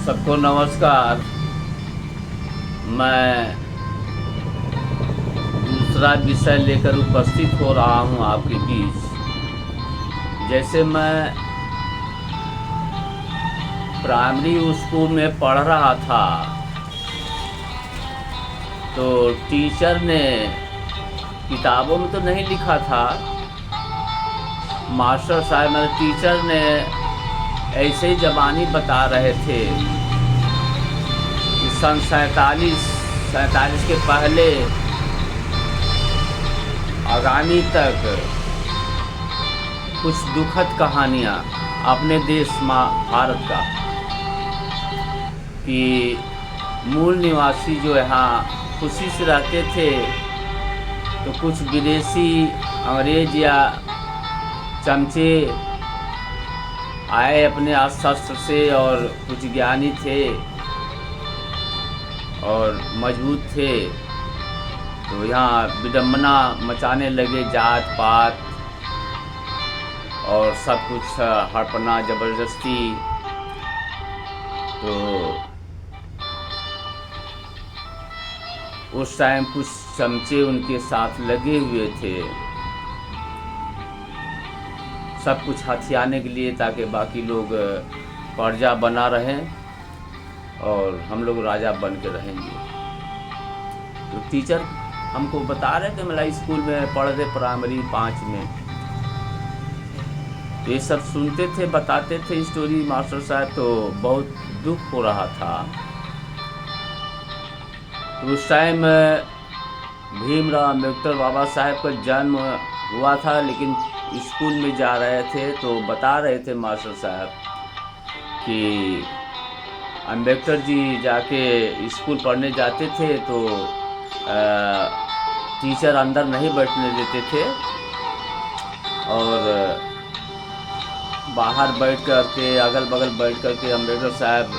सबको नमस्कार। मैं दूसरा विषय लेकर उपस्थित हो रहा हूं आपके बीच। जैसे मैं प्राइमरी स्कूल में पढ़ रहा था तो टीचर ने, किताबों में तो नहीं लिखा था, मास्टर साहब मेरे टीचर ने ऐसे ही ज़बानी बता रहे थे कि सन 47 के पहले आगामी तक कुछ दुखद कहानियाँ अपने देश भारत का, कि मूल निवासी जो यहाँ खुशी से रहते थे तो कुछ विदेशी अंग्रेज या चमचे आए अपने शस्त्र से, और कुछ ज्ञानी थे और मजबूत थे तो यहाँ विडम्बना मचाने लगे, जात पात और सब कुछ हड़पना ज़बरदस्ती। तो उस टाइम कुछ चमचे उनके साथ लगे हुए थे सब कुछ हथियाने के लिए, ताकि बाकी लोग प्रजा बना रहें और हम लोग राजा बन के रहेंगे। तो टीचर हमको बता रहे थे, मतलब स्कूल में पढ़ रहे प्राइमरी 5 में, तो ये सब सुनते थे, बताते थे स्टोरी मास्टर साहब, तो बहुत दुख हो रहा था। तो उस टाइम भीमराव अम्बेडकर बाबा साहब का जन्म हुआ था, लेकिन स्कूल में जा रहे थे तो बता रहे थे मास्टर साहब कि अम्बेडकर जी जाके स्कूल पढ़ने जाते थे तो टीचर अंदर नहीं बैठने देते थे और बाहर बैठ कर के, अगल बगल बैठ कर के अम्बेडकर साहब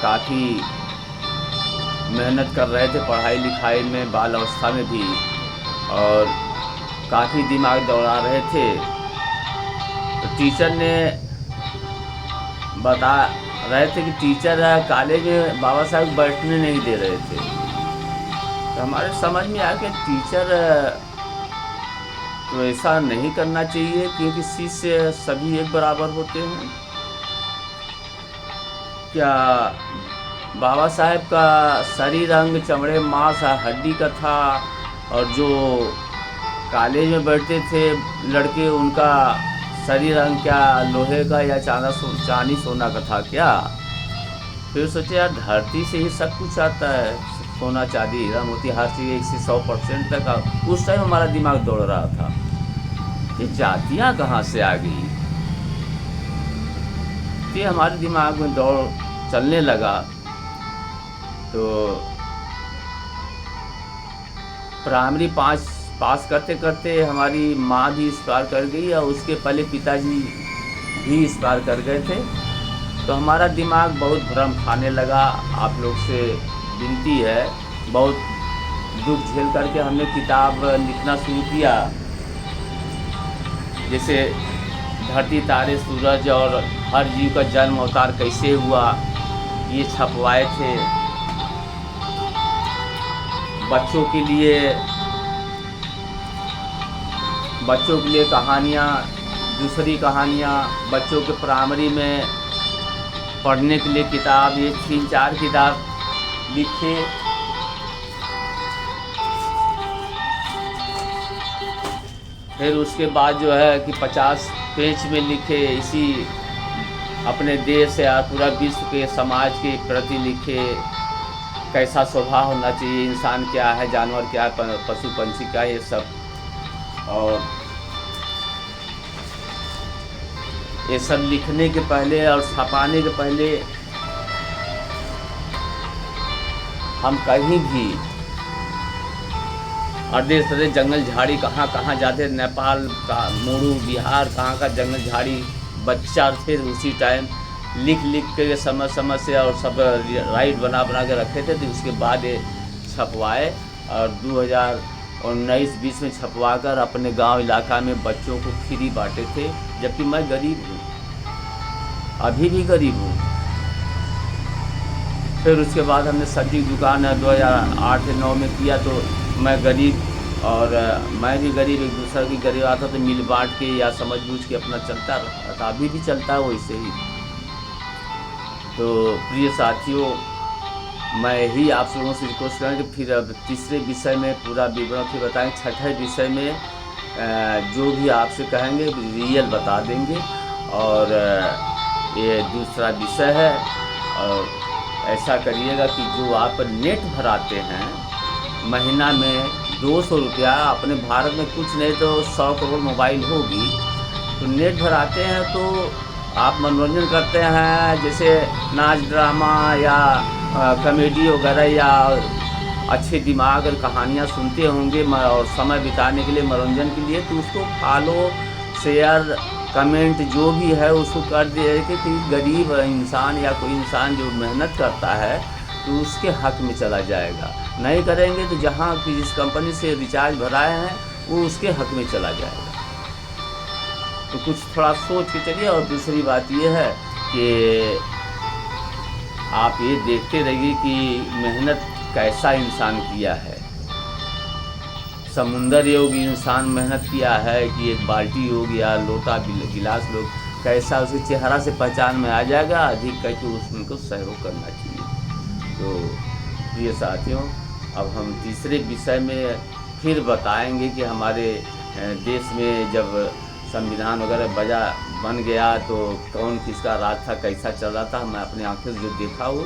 काफ़ी मेहनत कर रहे थे पढ़ाई लिखाई में, बाल अवस्था में भी, और काफ़ी दिमाग दौड़ा रहे थे। तो टीचर ने बता रहे थे कि टीचर कॉलेज में बाबा साहब बैठने नहीं दे रहे थे। तो हमारे समझ में आया कि टीचर तो ऐसा नहीं करना चाहिए, क्योंकि शिष्य सभी एक बराबर होते हैं। क्या बाबा साहब का शरीर अंग चमड़े मांस हड्डी का था, और जो कॉलेज में बैठते थे लड़के उनका शरीर अंग क्या लोहे का या चांदी सोना का था क्या? फिर सोचे यार, धरती से ही सब कुछ आता है, सोना चांदी हीरा मोती हर चीज़ 1 से 100% तक। उस टाइम हमारा दिमाग दौड़ रहा था कि जातियाँ कहाँ से आ गई। ये हमारे दिमाग में दौड़ चलने लगा। तो प्राइमरी 5 पास करते करते हमारी माँ भी एक्सपायर कर गई और उसके पहले पिताजी भी एक्सपायर कर गए थे। तो हमारा दिमाग बहुत भ्रम खाने लगा। आप लोग से विनती है, बहुत दुख झेल करके हमने किताब लिखना शुरू किया। जैसे धरती तारे सूरज और हर जीव का जन्म अवतार कैसे हुआ, ये छपवाए थे। बच्चों के लिए कहानियाँ, दूसरी कहानियाँ, बच्चों के प्राइमरी में पढ़ने के लिए किताब, ये 3-4 किताब लिखे। फिर उसके बाद जो है कि 50 पेज में लिखे, इसी अपने देश या पूरा विश्व के समाज के प्रति लिखे, कैसा स्वभाव होना चाहिए, इंसान क्या है, जानवर क्या है, पशु पंछी क्या है, ये सब। और ये सब लिखने के पहले और छपाने के पहले हम कहीं भी अरदेश प्रदेश जंगल झाड़ी कहाँ कहाँ जाते, नेपाल का मोरू, बिहार कहाँ का जंगल झाड़ी बच्चा थे, उसी टाइम लिख के समय से और सब राइट बना के रखे थे। तो उसके बाद ये छपवाए और 2019-20 में छपवा कर अपने गांव इलाका में बच्चों को फ्री बांटे थे। जबकि मैं गरीब हूँ, अभी भी गरीब हूँ, फिर उसके बाद हमने सब्जी की दुकान 2008-9 में किया, तो मैं गरीब और मैं भी गरीब, एक दूसरा भी गरीब आता, तो मिल बांट के या समझ बूझ के अपना चलता रहा था, अभी भी चलता है वैसे ही। तो प्रिय साथियों, मैं ही आप लोगों से रिक्वेस्ट करूँ कि फिर अब तीसरे विषय में पूरा विवरण फिर बताएं। छठे विषय में जो भी आपसे कहेंगे रियल बता देंगे। और ये दूसरा विषय है। और ऐसा करिएगा कि जो आप नेट भराते हैं महीना में 200 रुपया, अपने भारत में कुछ नहीं तो 100 करोड़ मोबाइल होगी, तो नेट भराते हैं तो आप मनोरंजन करते हैं, जैसे नाच ड्रामा या कॉमेडी वगैरह या अच्छे दिमाग और कहानियाँ सुनते होंगे और समय बिताने के लिए, मनोरंजन के लिए, तो उसको फॉलो, शेयर, कमेंट जो भी है उसको कर दिए कि गरीब इंसान या कोई इंसान जो मेहनत करता है तो उसके हक में चला जाएगा। नहीं करेंगे तो जहाँ जिस कंपनी से रिचार्ज भराए हैं वो उसके हक में चला जाएगा। तो कुछ थोड़ा सोच के चलिए। और दूसरी बात ये है कि आप ये देखते रहिए कि मेहनत कैसा इंसान किया है। समुंदर योगी इंसान मेहनत किया है कि एक बाल्टी हो गया, लोटा गिलास लोग, कैसा उसके चेहरा से पहचान में आ जाएगा, अधिक करके उसको सहयोग करना चाहिए। तो प्रिय साथियों, अब हम तीसरे विषय में फिर बताएंगे कि हमारे देश में जब संविधान वगैरह बन गया तो कौन किसका राज था, कैसा चल रहा था, मैं अपने आंखों से जो देखा वो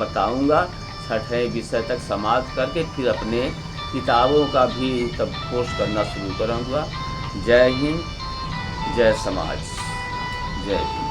बताऊंगा। छठे विषय तक समाप्त करके फिर अपने किताबों का भी तब पोस्ट करना शुरू करूँगा। जय हिंद, जय समाज, जय हिंद।